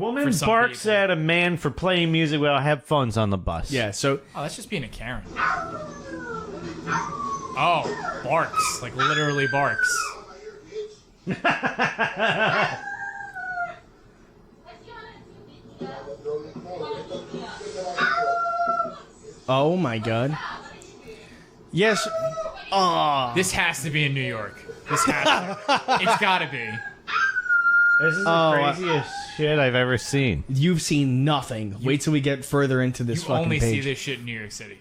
Woman barks at a man for playing music while have fun's on the bus. Yeah, so... Oh, that's just being a Karen. Oh, barks. Like, literally barks. Oh, my God. Yes. Oh. This has to be in New York. This has to. It's gotta be. This is the craziest shit I've ever seen. You've seen nothing. Wait till we get further into this You fucking only page. see this shit in New York City.